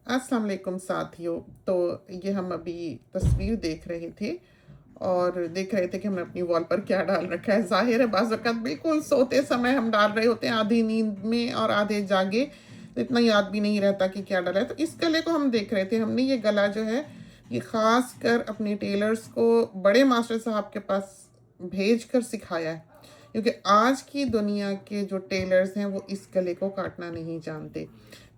अस्सलाम वालेकुम साथियों। तो ये हम अभी तस्वीर देख रहे थे और देख रहे थे कि हमने अपनी वॉल पर क्या डाल रखा है। ज़ाहिर है बाज़ वक़्त बिल्कुल सोते समय हम डाल रहे होते हैं, आधी नींद में और आधे जागे, तो इतना याद भी नहीं रहता कि क्या डाला है। तो इस गले को हम देख रहे थे। हमने ये गला जो है ये ख़ास कर अपने टेलर्स को बड़े मास्टर साहब के पास भेज कर सिखाया है, क्योंकि आज की दुनिया के जो टेलर्स हैं वो इस गले को काटना नहीं जानते।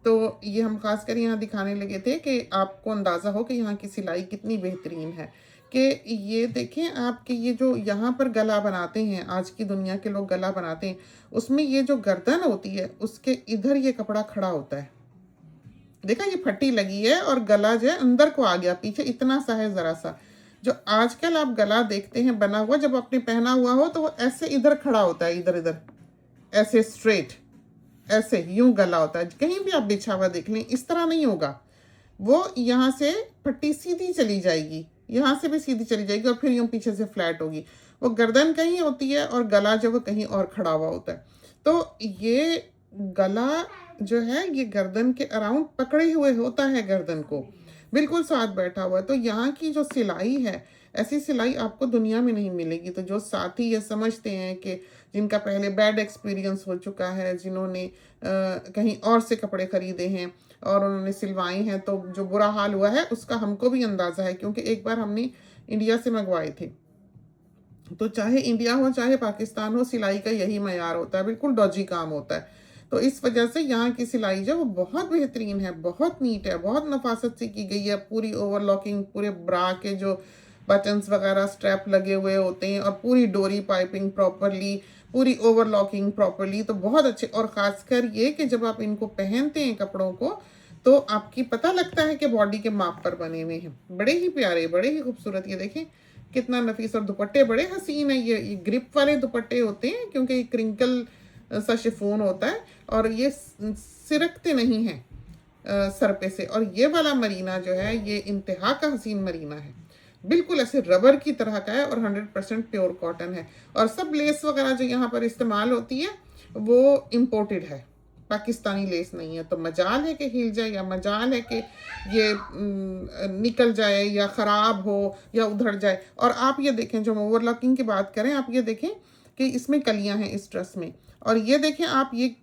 तो ये हम खास कर यहाँ दिखाने लगे थे कि आपको अंदाज़ा हो कि यहाँ की सिलाई कितनी बेहतरीन है। कि ये देखें आपके ये जो यहाँ पर गला बनाते हैं, आज की दुनिया के लोग गला बनाते हैं, उसमें ये जो गर्दन होती है उसके इधर ये कपड़ा खड़ा होता है। देखा ये फट्टी लगी है और गला जो है अंदर को आ गया, पीछे इतना सा है ज़रा सा। जो आजकल आप गला देखते हैं बना हुआ, जब आपने पहना हुआ हो तो वो ऐसे इधर खड़ा होता है, इधर इधर ऐसे स्ट्रेट, ऐसे यूं गला होता है। कहीं भी आप बिछा हुआ देख लें इस तरह नहीं होगा। वो यहाँ से पट्टी सीधी चली जाएगी, यहाँ से भी सीधी चली जाएगी और फिर यूं पीछे से फ्लैट होगी। वो गर्दन कहीं होती है और गला जो वो कहीं और खड़ा हुआ होता है। तो ये गला जो है ये गर्दन के अराउंड पकड़े हुए होता है, गर्दन को बिल्कुल साथ बैठा हुआ है। तो यहाँ की जो सिलाई है, ऐसी सिलाई आपको दुनिया में नहीं मिलेगी। तो जो साथी ये समझते हैं कि जिनका पहले बैड एक्सपीरियंस हो चुका है, जिन्होंने कहीं और से कपड़े खरीदे हैं और उन्होंने सिलवाए हैं, तो जो बुरा हाल हुआ है उसका हमको भी अंदाज़ा है, क्योंकि एक बार हमने इंडिया से मंगवाए थे। तो चाहे इंडिया हो चाहे पाकिस्तान हो, सिलाई का यही मयार होता है, बिल्कुल डॉजी काम होता है। तो इस वजह से यहाँ की सिलाई जो वो बहुत बेहतरीन है, बहुत नीट है, बहुत नफासत से की गई है। पूरी ओवरलॉकिंग, पूरे ब्रा के जो बटन्स वगैरह स्ट्रैप लगे हुए होते हैं और पूरी डोरी पाइपिंग प्रॉपरली, पूरी ओवरलॉकिंग प्रॉपरली, तो बहुत अच्छे। और ख़ासकर ये कि जब आप इनको पहनते हैं कपड़ों को, तो आपकी पता लगता है कि बॉडी के माप पर बने हुए हैं। बड़े ही प्यारे, बड़े ही खूबसूरत। ये देखें कितना नफीस, और दुपट्टे बड़े हसीन है। ये ग्रिप वाले दुपट्टे होते हैं, क्योंकि ये क्रिंकल सा शिफॉन होता है और ये सिरकते नहीं हैं सर पे से। और ये वाला मरीना जो है ये इंतहा का हसीन मरीना है, बिल्कुल ऐसे रबर की तरह का है और 100% प्योर कॉटन है। और सब लेस वगैरह जो यहाँ पर इस्तेमाल होती है वो इम्पोर्टेड है, पाकिस्तानी लेस नहीं है। तो मजाल है कि हिल जाए, या मजाल है कि ये निकल जाए या ख़राब हो या उधड़ जाए। और आप ये देखें, जो हम ओवरलॉकिंग की बात करें, आप ये देखें कि इसमें कलियां हैं इस ड्रेस में। और ये देखें आप, ये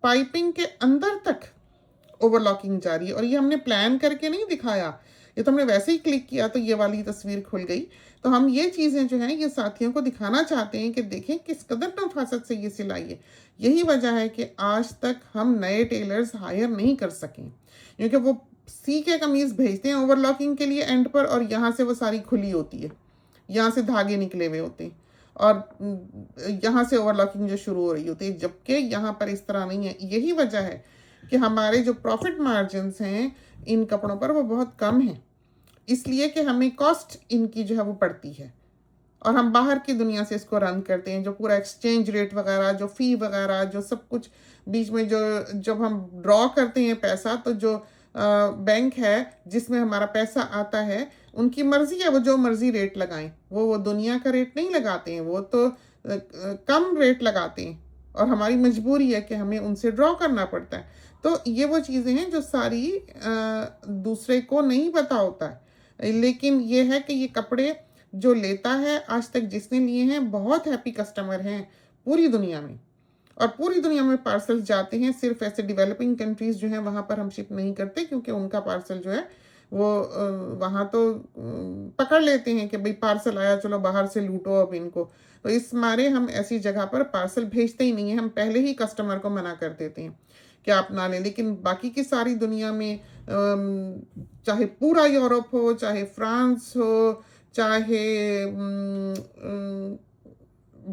पाइपिंग के अंदर तक ओवरलॉकिंग जा रही है। और ये हमने प्लान करके नहीं दिखाया, ये तो हमने वैसे ही क्लिक किया तो ये वाली तस्वीर खुल गई। तो हम ये चीज़ें जो हैं ये साथियों को दिखाना चाहते हैं कि देखें किस कदर नफासत से ये सिलाई है। यही वजह है कि आज तक हम नए टेलर्स हायर नहीं कर सकें, क्योंकि वो सी के कमीज़ भेजते हैं ओवरलॉकिंग के लिए एंड पर, और यहाँ से वो सारी खुली होती है, यहाँ से धागे निकले हुए होते हैं और यहाँ से ओवरलॉकिंग जो शुरू हो रही होती है, जबकि यहाँ पर इस तरह नहीं है। यही वजह है कि हमारे जो प्रॉफिट मार्जिन्स हैं इन कपड़ों पर वो बहुत कम हैं, इसलिए कि हमें कॉस्ट इनकी जो है वो पड़ती है और हम बाहर की दुनिया से इसको रन करते हैं। जो पूरा एक्सचेंज रेट वगैरह, जो फ़ी वगैरह, जो सब कुछ बीच में जो, जब हम ड्रॉ करते हैं पैसा, तो जो बैंक है जिसमें हमारा पैसा आता है, उनकी मर्ज़ी है वो जो मर्ज़ी रेट लगाएं। वो दुनिया का रेट नहीं लगाते हैं, वो तो कम रेट लगाते हैं और हमारी मजबूरी है कि हमें उनसे ड्रॉ करना पड़ता है। तो ये वो चीज़ें हैं जो सारी दूसरे को नहीं पता होता है। लेकिन ये है कि ये कपड़े जो लेता है, आज तक जिसने लिए हैं, बहुत हैप्पी कस्टमर हैं पूरी दुनिया में। और पूरी दुनिया में पार्सल्स जाते हैं। सिर्फ ऐसे डेवलपिंग कंट्रीज़ जो हैं वहाँ पर हम शिप नहीं करते, क्योंकि उनका पार्सल जो है वो वहाँ तो पकड़ लेते हैं कि भाई पार्सल आया, चलो बाहर से लूटो अब इनको। तो इस मारे हम ऐसी जगह पर पार्सल भेजते ही नहीं हैं। हम पहले ही कस्टमर को मना कर देते हैं कि आप ना लें। लेकिन बाकी की सारी दुनिया में चाहे पूरा यूरोप हो, चाहे फ्रांस हो, चाहे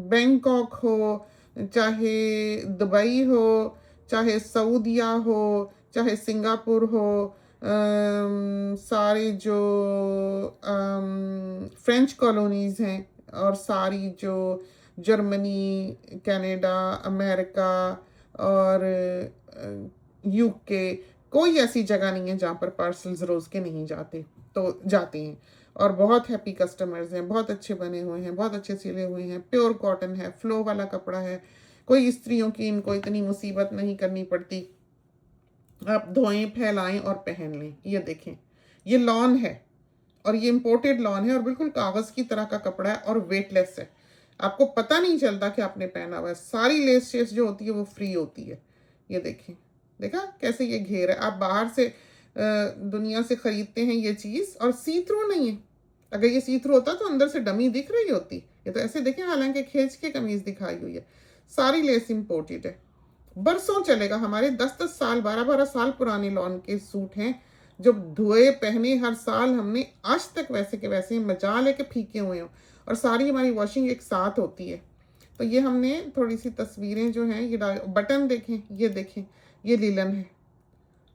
बैंकॉक हो, चाहे दुबई हो, चाहे सऊदिया हो, चाहे सिंगापुर हो, सारे जो फ्रेंच कॉलोनीज़ हैं, और सारी जो जर्मनी, कनाडा, अमेरिका और यूके, कोई ऐसी जगह नहीं है जहाँ पर पार्सल्स रोज़ के नहीं जाते। तो जाते हैं और बहुत हैप्पी कस्टमर्स हैं, बहुत अच्छे बने हुए हैं, बहुत अच्छे सिले हुए हैं, प्योर कॉटन है, फ्लो वाला कपड़ा है। कोई स्त्रियों की इनको इतनी मुसीबत नहीं करनी पड़ती आप धोएं, फैलाएं और पहन लें। ये देखें, ये लॉन है और ये इम्पोर्टेड लॉन है और बिल्कुल कागज़ की तरह का कपड़ा है और वेटलेस है। आपको पता नहीं चलता कि आपने पहना हुआ है। सारी लेस शेस जो होती है वो फ्री होती है। ये देखें, देखा कैसे ये घेर है। आप बाहर से दुनिया से ख़रीदते हैं ये चीज़ और सी थ्रू नहीं है। अगर ये सी थ्रू होता तो अंदर से डमी दिख रही होती। ये तो ऐसे देखें, हालांकि खींच के कमीज़ दिखाई हुई है। सारी लेस इम्पोर्टेड है, बरसों चलेगा। हमारे 10-10 साल, 12-12 साल पुराने लॉन के सूट हैं जो धोए पहने हर साल हमने, आज तक वैसे के वैसे मजा लेके फीके हुए हों और सारी हमारी वॉशिंग एक साथ होती है। तो ये हमने थोड़ी सी तस्वीरें जो हैं ये बटन देखें, ये देखें, ये लीलन है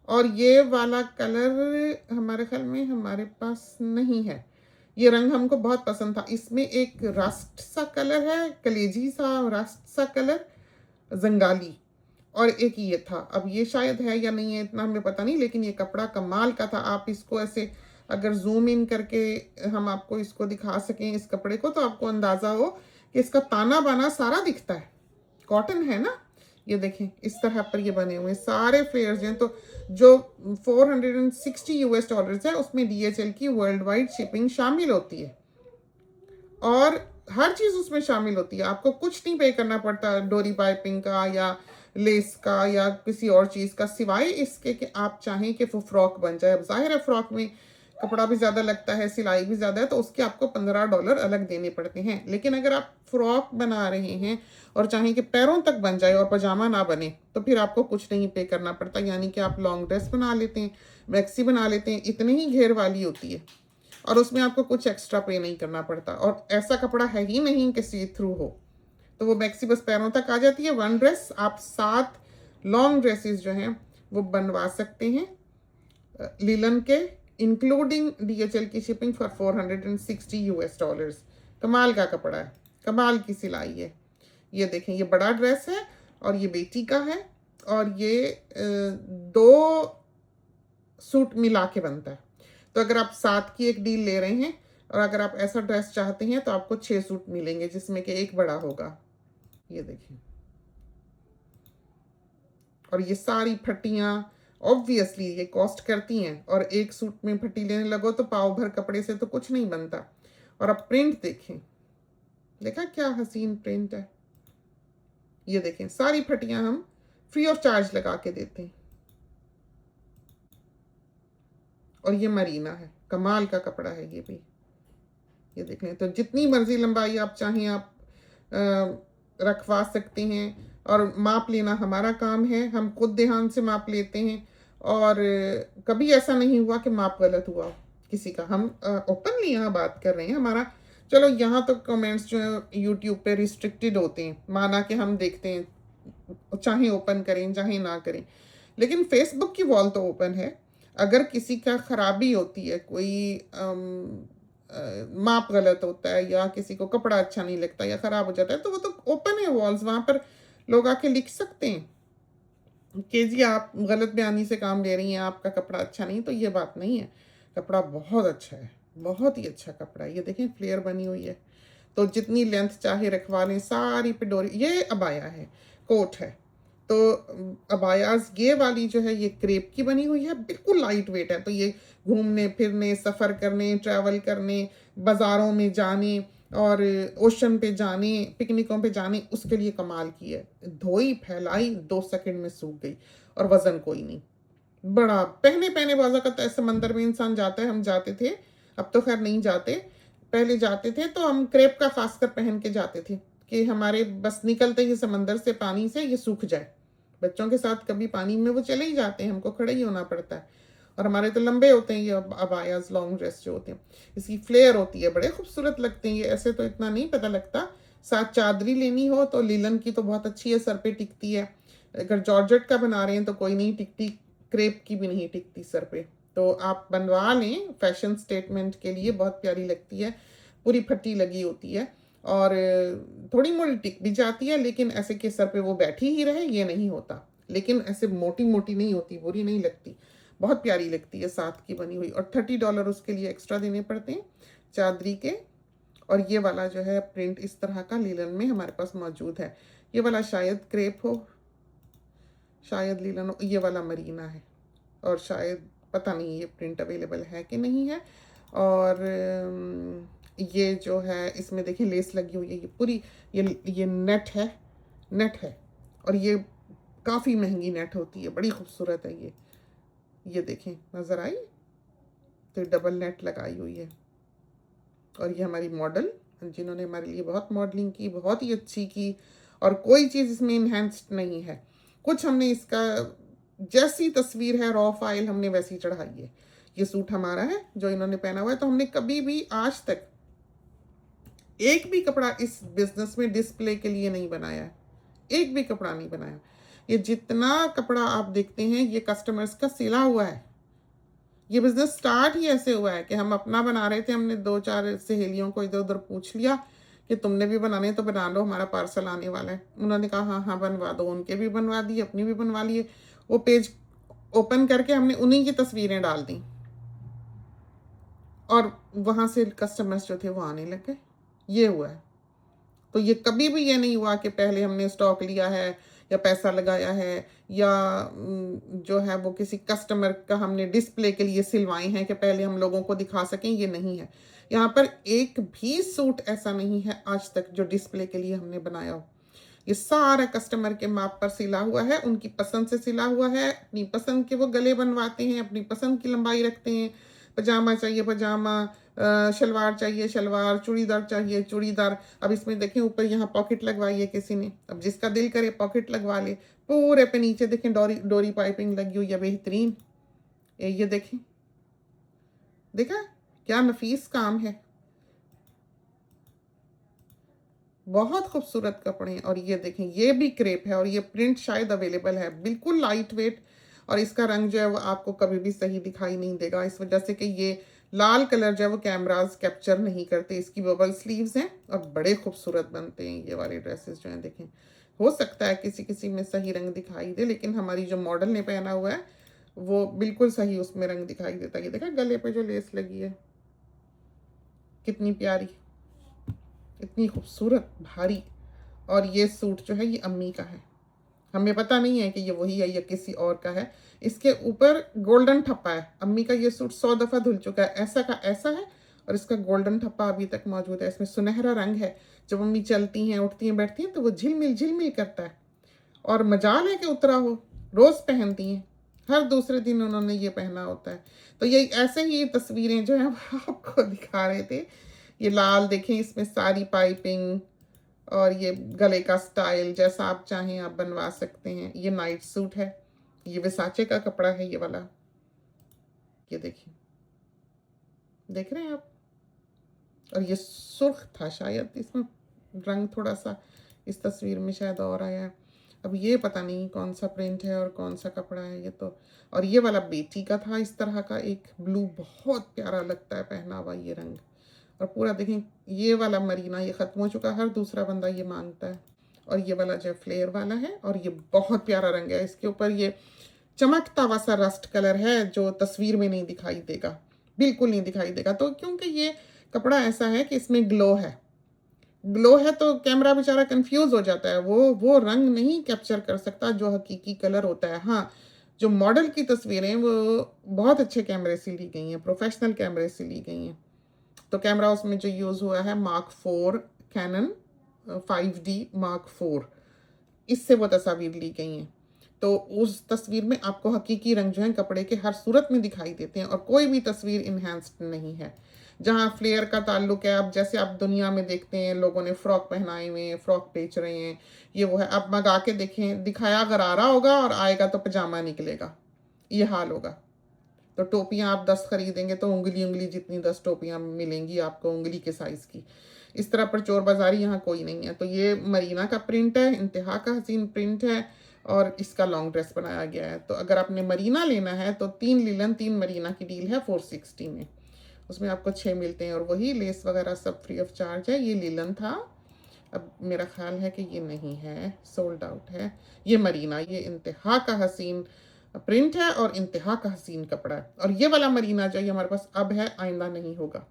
और ये वाला कलर हमारे ख्याल में हमारे पास नहीं है। ये रंग हमको बहुत पसंद था। इसमें एक रस्ट सा कलर है, कलेजी सा रस्ट सा कलर, जंगाली, और एक ये था। अब ये शायद है या नहीं है इतना हमें पता नहीं, लेकिन ये कपड़ा कमाल का था। आप इसको ऐसे अगर जूम इन करके हम आपको इसको दिखा सकें इस कपड़े को, तो आपको अंदाज़ा हो कि इसका ताना बाना सारा दिखता है। कॉटन है ना, ये देखें इस तरह पर ये बने हुए सारे फ्लेयर्स हैं। तो जो 460 यूएस डॉलर्स है उसमें DHL की वर्ल्ड वाइड शिपिंग शामिल होती है और हर चीज़ उसमें शामिल होती है। आपको कुछ नहीं पे करना पड़ता डोरी पाइपिंग का या लेस का या किसी और चीज़ का, सिवाय इसके कि आप चाहें कि वो फ्रॉक बन जाए। अब जाहिर है फ्रॉक में कपड़ा भी ज़्यादा लगता है, सिलाई भी ज़्यादा है, तो उसके आपको $15 अलग देने पड़ते हैं। लेकिन अगर आप फ्रॉक बना रहे हैं और चाहें कि पैरों तक बन जाए और पजामा ना बने, तो फिर आपको कुछ नहीं पे करना पड़ता। यानी कि आप लॉन्ग ड्रेस बना लेते हैं, मैक्सी बना लेते हैं, इतनी ही घेर वाली होती है और उसमें आपको कुछ एक्स्ट्रा पे नहीं करना पड़ता। और ऐसा कपड़ा है ही नहीं कि सी थ्रू हो, तो वो मैक्सी बस पैरों तक आ जाती है। वन ड्रेस आप 7 लॉन्ग ड्रेसेस जो हैं वो बनवा सकते हैं लीलन के, इंक्लूडिंग DHL की शिपिंग फॉर 460 यूएस डॉलर्स। कमाल का कपड़ा है, कमाल की सिलाई है। ये देखें, ये बड़ा ड्रेस है और ये बेटी का है और ये 2 सूट मिला के बनता है। तो अगर आप 7 की एक डील ले रहे हैं और अगर आप ऐसा ड्रेस चाहते हैं तो आपको 6 सूट मिलेंगे जिसमें कि एक बड़ा होगा। ये देखिए, और ये सारी फट्टियाँ ऑब्वियसली ये कॉस्ट करती हैं और एक सूट में फट्टी लेने लगो तो पाव भर कपड़े से तो कुछ नहीं बनता। और अब प्रिंट देखें, देखा क्या हसीन प्रिंट है। ये देखें, सारी फट्टियाँ हम फ्री ऑफ चार्ज लगा के देते हैं और ये मरीना है, कमाल का कपड़ा है ये भी। ये देख लें, तो जितनी मर्जी लंबाई आप चाहें आप रखवा सकते हैं और माप लेना हमारा काम है। हम खुद ध्यान से माप लेते हैं और कभी ऐसा नहीं हुआ कि माप गलत हुआ किसी का। हम ओपनली यहाँ बात कर रहे हैं। हमारा चलो यहाँ तो कमेंट्स जो है यूट्यूब पे रिस्ट्रिक्टेड होते हैं, माना कि हम देखते हैं चाहे ओपन करें चाहे ना करें, लेकिन फेसबुक की वॉल तो ओपन है। अगर किसी का खराबी होती है, कोई माप गलत होता है या किसी को कपड़ा अच्छा नहीं लगता या ख़राब हो जाता है, तो वो तो ओपन है वॉल्स, वहाँ पर लोग आके लिख सकते हैं कि जी आप गलत बयानी से काम ले रही हैं, आपका कपड़ा अच्छा नहीं। तो ये बात नहीं है, कपड़ा बहुत अच्छा है, बहुत ही अच्छा कपड़ा है। ये देखें फ्लेयर बनी हुई है, तो जितनी लेंथ चाहे रखवा लें। सारी पे डोरी, ये अबाया है, कोट है। तो अबायाज ये वाली जो है ये क्रेप की बनी हुई है, बिल्कुल लाइट वेट है। तो ये घूमने फिरने, सफ़र करने, ट्रैवल करने, बाज़ारों में जाने और ओशन पे जाने, पिकनिकों पे जाने, उसके लिए कमाल की है। धोई फैलाई 2 सेकंड में सूख गई और वज़न कोई नहीं। बड़ा पहने पहने बाज़ा का तो समंदर में इंसान जाता है, हम जाते थे, अब तो खैर नहीं जाते, पहले जाते थे तो हम क्रेप का खासकर पहन के जाते थे कि हमारे बस निकलते ही समंदर से, पानी से ये सूख जाए। बच्चों के साथ कभी पानी में वो चले ही जाते हैं, हमको खड़े ही होना पड़ता है। और हमारे तो लंबे होते हैं ये अबायाज, लॉन्ग ड्रेस जो होते हैं। इसकी फ्लेयर होती है, बड़े खूबसूरत लगते हैं ये। ऐसे तो इतना नहीं पता लगता। साथ चादरी लेनी हो तो लीलन की तो बहुत अच्छी है, सर पे टिकती है। अगर जॉर्जेट का बना रहे हैं तो कोई नहीं टिकती, क्रेप की भी नहीं टिकती सर पे। तो आप बनवा लें, फैशन स्टेटमेंट के लिए बहुत प्यारी लगती है। पूरी फट्टी लगी होती है और थोड़ी मोटी टिक भी जाती है, लेकिन ऐसे कि सर पे वो बैठी ही रहे ये नहीं होता। लेकिन ऐसे मोटी मोटी नहीं होती, बुरी नहीं लगती, बहुत प्यारी लगती है, 7 की बनी हुई। और $30 उसके लिए एक्स्ट्रा देने पड़ते हैं चादरी के। और ये वाला जो है प्रिंट इस तरह का लीलन में हमारे पास मौजूद है। ये वाला शायद क्रेप हो, शायद लीलन हो, ये वाला मरीना है। और शायद पता नहीं ये प्रिंट अवेलेबल है कि नहीं है। और ये जो है इसमें देखिए लेस लगी हुई है, ये पूरी ये नेट है और ये काफ़ी महंगी नेट होती है, बड़ी खूबसूरत है ये देखें, नज़र आई, तो डबल नेट लगाई हुई है। और ये हमारी मॉडल जिन्होंने हमारे लिए बहुत मॉडलिंग की, बहुत ही अच्छी की, और कोई चीज़ इसमें इन्हेंस्ड नहीं है। कुछ हमने इसका जैसी तस्वीर है रॉ फाइल हमने वैसी चढ़ाई है। ये सूट हमारा है जो इन्होंने पहना हुआ है, तो हमने कभी भी आज तक एक भी कपड़ा इस बिजनेस में डिस्प्ले के लिए नहीं बनाया है, एक भी कपड़ा नहीं बनाया। ये जितना कपड़ा आप देखते हैं ये कस्टमर्स का सिला हुआ है। ये बिजनेस स्टार्ट ही ऐसे हुआ है कि हम अपना बना रहे थे, हमने 2-4 सहेलियों को इधर उधर पूछ लिया कि तुमने भी बनाने तो बना लो, हमारा पार्सल आने वाला है। उन्होंने कहा हाँ हाँ बनवा दो, उनके भी बनवा दिए, अपनी भी बनवा लिए। वो पेज ओपन करके हमने उन्हीं की तस्वीरें डाल दी और वहाँ से कस्टमर्स जो थे वो आने लग गए। ये हुआ है। तो ये कभी भी ये नहीं हुआ कि पहले हमने स्टॉक लिया है या पैसा लगाया है या जो है वो किसी कस्टमर का हमने डिस्प्ले के लिए सिलवाए हैं कि पहले हम लोगों को दिखा सकें, ये नहीं है। यहाँ पर एक भी सूट ऐसा नहीं है आज तक जो डिस्प्ले के लिए हमने बनाया हो। ये सारा कस्टमर के माप पर सिला हुआ है, उनकी पसंद से सिला हुआ है, अपनी पसंद के वो गले बनवाते हैं, अपनी पसंद की लंबाई रखते हैं। पजामा चाहिए पजामा, शलवार चाहिए शलवार, चूड़ीदार चाहिए चूड़ीदार। अब इसमें देखें ऊपर यहाँ पॉकेट लगवाई है किसी ने, अब जिसका दिल करे पॉकेट लगवा ले। पूरे पे नीचे देखें डोरी पाइपिंग लगी हुई है बेहतरीन। ये देखें, देखा क्या नफीस काम है, बहुत खूबसूरत कपड़े हैं। और ये देखें ये भी क्रेप है और ये प्रिंट शायद अवेलेबल है, बिल्कुल लाइट वेट। और इसका रंग जो है वो आपको कभी भी सही दिखाई नहीं देगा, इस वजह से कि ये लाल कलर जो है वो कैमराज कैप्चर नहीं करते। इसकी बबल स्लीव्स हैं और बड़े खूबसूरत बनते हैं ये वाले ड्रेसेस जो हैं। देखें, हो सकता है किसी किसी में सही रंग दिखाई दे, लेकिन हमारी जो मॉडल ने पहना हुआ है वो बिल्कुल सही उसमें रंग दिखाई देता है। ये देखा गले पे जो लेस लगी है कितनी प्यारी, इतनी खूबसूरत भारी। और ये सूट जो है ये अम्मी का है, हमें पता नहीं है कि ये वही है या किसी और का है। इसके ऊपर गोल्डन ठप्पा है, अम्मी का ये सूट 100 दफ़ा धुल चुका है, ऐसा का ऐसा है और इसका गोल्डन ठप्पा अभी तक मौजूद है। इसमें सुनहरा रंग है, जब अम्मी चलती हैं उठती हैं बैठती हैं तो वो झिलमिल झिलमिल करता है। और मजाल है कि उतरा हो, रोज़ पहनती हैं, हर दूसरे दिन उन्होंने ये पहना होता है। तो ये ऐसे ही तस्वीरें जो हैं आपको दिखा रहे थे। ये लाल देखें, इसमें सारी पाइपिंग और ये गले का स्टाइल जैसा आप चाहें आप बनवा सकते हैं। ये नाइट सूट है, ये विसाचे का कपड़ा है ये वाला, ये देखिए, देख रहे हैं आप। और ये सुर्ख था, शायद इसमें रंग थोड़ा सा इस तस्वीर में शायद और आया है। अब ये पता नहीं कौन सा प्रिंट है और कौन सा कपड़ा है ये तो। और ये वाला बेटी का था इस तरह का एक ब्लू, बहुत प्यारा लगता है पहना हुआ ये रंग। और पूरा देखें ये वाला मरीना ये ख़त्म हो चुका, हर दूसरा बंदा ये मांगता है। और ये वाला जो फ्लेयर वाला है और ये बहुत प्यारा रंग है, इसके ऊपर ये चमकता हुआ सा रस्ट कलर है जो तस्वीर में नहीं दिखाई देगा, बिल्कुल नहीं दिखाई देगा। तो क्योंकि ये कपड़ा ऐसा है कि इसमें ग्लो है तो कैमरा बेचारा कंफ्यूज हो जाता है, वो रंग नहीं कैप्चर कर सकता जो हकीकी कलर होता है। हाँ, जो मॉडल की तस्वीरें वो बहुत अच्छे कैमरे से ली गई हैं, प्रोफेशनल कैमरे से ली गई हैं। तो कैमरा उसमें जो यूज़ हुआ है Mark 4 कैनन 5D Mark 4, इससे वो तस्वीर ली गई हैं। तो उस तस्वीर में आपको हकीकी रंग जो है कपड़े के हर सूरत में दिखाई देते हैं और कोई भी तस्वीर इन्हेंस्ड नहीं है। जहाँ फ्लेयर का ताल्लुक है, अब जैसे आप दुनिया में देखते हैं लोगों ने फ्रॉक पहनाए हुए हैं, फ्रॉक बेच रहे हैं, ये वो है। आप मंगा के देखें, दिखाया अगर आ रहा होगा और आएगा तो पजामा निकलेगा, ये हाल होगा। तो टोपियाँ आप 10 खरीदेंगे तो उंगली जितनी 10 टोपियाँ मिलेंगी आपको, उंगली के साइज़ की। इस तरह पर चोर बाजारी यहाँ कोई नहीं है। तो ये मरीना का प्रिंट है, इंतहा का हसीन प्रिंट है और इसका लॉन्ग ड्रेस बनाया गया है। तो अगर आपने मरीना लेना है तो 3 लिलन 3 मरीना की डील है 460 में, उसमें आपको 6 मिलते हैं और वही लेस वगैरह सब फ्री ऑफ चार्ज है। ये लिलन था, अब मेरा ख्याल है कि ये नहीं है, सोल्ड आउट है। ये मरीना, ये इंतहा का हसीन प्रिंट है और इंतहा का हसीन कपड़ा है। और ये वाला मरीना जो ये हमारे पास अब है, आइंदा नहीं होगा।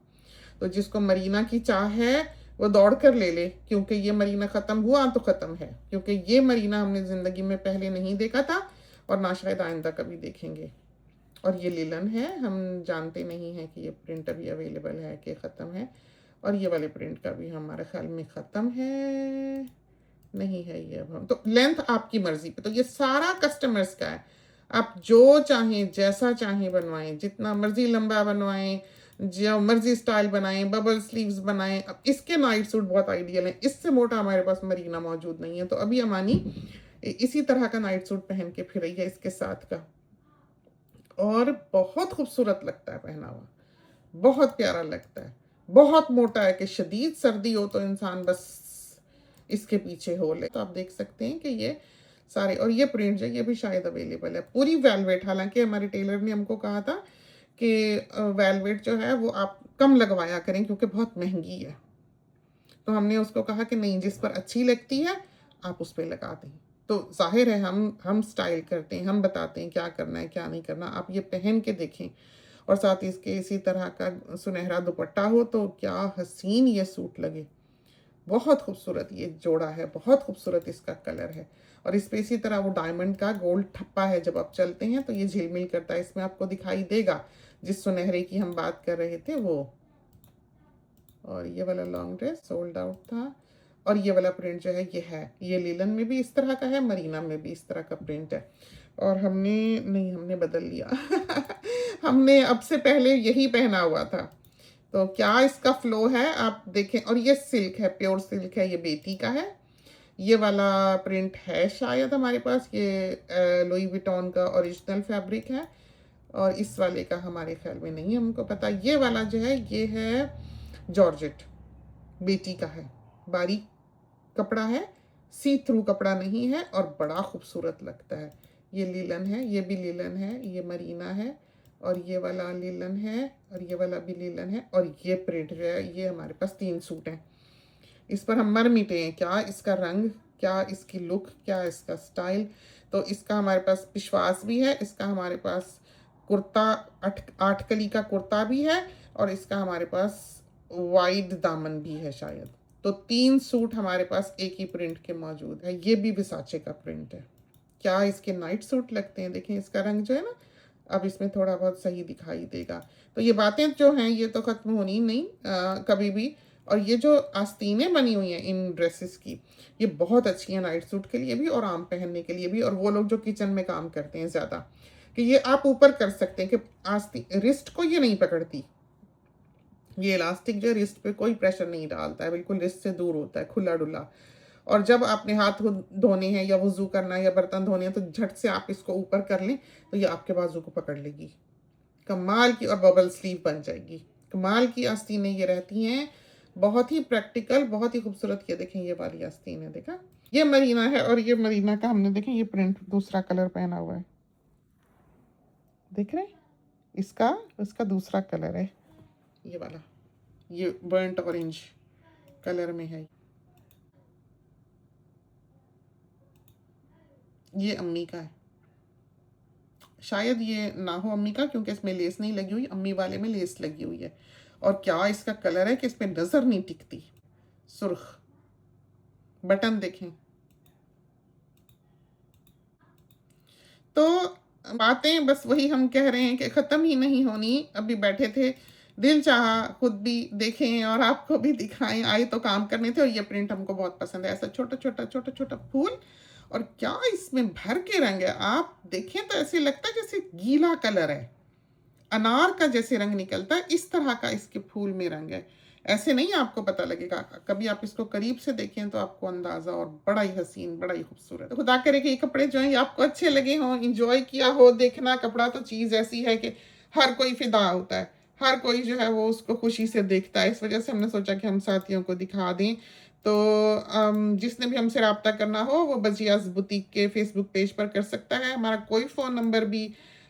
तो जिसको मरीना की चाह है वो दौड़ कर ले ले, क्योंकि ये मरीना ख़त्म हुआ तो ख़त्म है, क्योंकि ये मरीना हमने ज़िंदगी में पहले नहीं देखा था और ना शायद आइंदा कभी देखेंगे। और ये लिलन है, हम जानते नहीं हैं कि ये प्रिंट अभी अवेलेबल है कि ख़त्म है। और ये वाले प्रिंट का भी हमारे ख्याल में ख़त्म है, नहीं है ये अब। हम तो लेंथ आपकी मर्ज़ी पे, तो ये सारा कस्टमर्स का है। आप जो चाहें जैसा चाहें बनवाएं, जितना मर्ज़ी लंबा बनवाएं, जो मर्ज़ी स्टाइल बनाएं, बबल स्लीव्स बनाएं। अब इसके नाइट सूट बहुत आइडियल हैं, इससे मोटा हमारे पास मरीना मौजूद नहीं है। तो अभी अमानी इसी तरह का नाइट सूट पहन के फिर रही है इसके साथ का, और बहुत खूबसूरत लगता है पहना हुआ, बहुत प्यारा लगता है। बहुत मोटा है कि शदीद सर्दी हो तो इंसान बस इसके पीछे हो ले। तो आप देख सकते हैं कि ये सारे, और ये प्रिंट जो ये भी शायद अवेलेबल है, पूरी वेलवेट। हालांकि हमारे टेलर ने हमको कहा था कि वेलवेट जो है वो आप कम लगवाया करें क्योंकि बहुत महंगी है। तो हमने उसको कहा कि नहीं, जिस पर अच्छी लगती है आप उस पर लगा दें। तो जाहिर है हम स्टाइल करते हैं, हम बताते हैं क्या करना है क्या नहीं करना। आप ये पहन के देखें, और साथ ही इसके इसी तरह का सुनहरा दुपट्टा हो तो क्या हसीन ये सूट लगे। बहुत खूबसूरत ये जोड़ा है, बहुत खूबसूरत इसका कलर है। और इस पे इसी तरह वो डायमंड का गोल्ड ठप्पा है, जब आप चलते हैं तो ये झिलमिल करता है, इसमें आपको दिखाई देगा जिस सुनहरे की हम बात कर रहे थे वो। और ये वाला लॉन्ग ड्रेस सोल्ड आउट था। और ये वाला प्रिंट जो है ये है, ये लीलन में भी इस तरह का है, मरीना में भी इस तरह का प्रिंट है। और हमने बदल लिया हमने अब से पहले यही पहना हुआ था। तो क्या इसका फ्लो है आप देखें। और ये सिल्क है, प्योर सिल्क है, ये बेटी का है। ये वाला प्रिंट है शायद हमारे पास, ये लुई विटॉन का ओरिजिनल फैब्रिक है। और इस वाले का हमारे ख्याल में नहीं, हमको पता। ये वाला जो है ये है जॉर्जेट, बेटी का है, बारीक कपड़ा है, सी थ्रू कपड़ा नहीं है, और बड़ा खूबसूरत लगता है। ये लीलन है, ये भी लीलन है, ये मरीना है, और ये वाला लीलन है, और ये वाला भी लीलन है। और ये प्रिंट जो है ये हमारे पास 3 सूट हैं। इस पर हम मर मिटे हैं, क्या इसका रंग, क्या इसकी लुक, क्या इसका स्टाइल। तो इसका हमारे पास पिशवास भी है, इसका हमारे पास कुर्ता, आठ कली का कुर्ता भी है, और इसका हमारे पास वाइड दामन भी है शायद। तो 3 सूट हमारे पास एक ही प्रिंट के मौजूद है। ये भी विसाचे का प्रिंट है। क्या इसके नाइट सूट लगते हैं, देखें इसका रंग जो है ना, अब इसमें थोड़ा बहुत सही दिखाई देगा। तो ये बातें जो हैं ये तो ख़त्म होनी नहीं कभी भी। और ये जो आस्तीनें बनी हुई हैं इन ड्रेसेस की, ये बहुत अच्छी हैं नाइट सूट के लिए भी और आम पहनने के लिए भी। और वो लोग जो किचन में काम करते हैं ज़्यादा, कि ये आप ऊपर कर सकते हैं कि आस्तीन रिस्ट को ये नहीं पकड़ती। ये इलास्टिक जो रिस्ट पे कोई प्रेशर नहीं डालता है, बिल्कुल रिस्ट से दूर होता है, खुला डुला। और जब आपने हाथ धोने हैं या वज़ू करना है या बर्तन धोने हैं तो झट से आप इसको ऊपर कर लें तो ये आपके बाजू को पकड़ लेगी। कमाल की, और बबल स्लीव बन जाएगी। कमाल की आस्तीनें ये रहती हैं, बहुत ही प्रैक्टिकल, बहुत ही खूबसूरत। ये देखें ये वाली आस्तीन है, देखा, ये मरीना है। और ये मरीना का हमने देखें ये प्रिंट दूसरा कलर पहना हुआ है, देख रहे हैं, इसका दूसरा कलर है ये वाला, ये बर्न्ट ऑरेंज कलर में है। ये अम्मी का है, शायद ये ना हो अम्मी का क्योंकि इसमें लेस नहीं लगी हुई, अम्मी वाले में लेस लगी हुई है। और क्या इसका कलर है कि इसमें नजर नहीं टिकती, सुर्ख। बटन देखें। तो बातें बस वही हम कह रहे हैं कि ख़त्म ही नहीं होनी। अभी बैठे थे, दिल चाहा खुद भी देखें और आपको भी दिखाएं, आए तो काम करने थे। और ये प्रिंट हमको बहुत पसंद है, ऐसा छोटा छोटा छोटा छोटा फूल, और क्या इसमें भर के रंग है। आप देखें तो ऐसे लगता है जैसे गीला कलर है, अनार का जैसे रंग निकलता है इस तरह का इसके फूल में रंग है। ऐसे नहीं आपको पता लगेगा, कभी आप इसको करीब से देखें तो आपको अंदाज़ा। और बड़ा ही हसीन, बड़ा ही खूबसूरत। तो खुदा करे कि ये कपड़े जो हैं आपको अच्छे लगे हों, इंजॉय किया हो। देखना कपड़ा तो चीज़ ऐसी है कि हर कोई फिदा होता है, हर कोई जो है वो उसको खुशी से देखता है। इस वजह से हमने सोचा कि हम साथियों को दिखा दें। तो जिसने भी हमसे रब्ता करना हो वो बजियाज बुटीक के फेसबुक पेज पर कर सकता है। हमारा कोई फ़ोन नंबर भी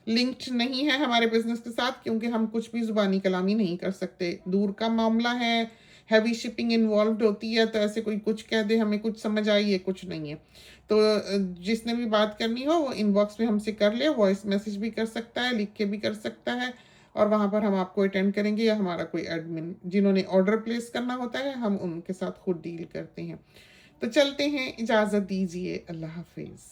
लिंक्ड नहीं है हमारे बिजनेस के साथ, क्योंकि हम कुछ भी ज़ुबानी कलामी नहीं कर सकते। दूर का मामला है, हैवी शिपिंग इन्वॉल्व होती है, तो ऐसे कोई कुछ कह दे हमें कुछ समझ आई, ये कुछ नहीं है। तो जिसने भी बात करनी हो वो इनबॉक्स में हमसे कर ले, वॉइस मैसेज भी कर सकता है, लिख के भी कर सकता है, और वहाँ पर हम आपको अटेंड करेंगे, या हमारा कोई एडमिन जिन्होंने ऑर्डर प्लेस करना होता है हम उनके साथ खुद डील करते हैं। तो चलते हैं, इजाज़त दीजिए, अल्लाह हाफिज़।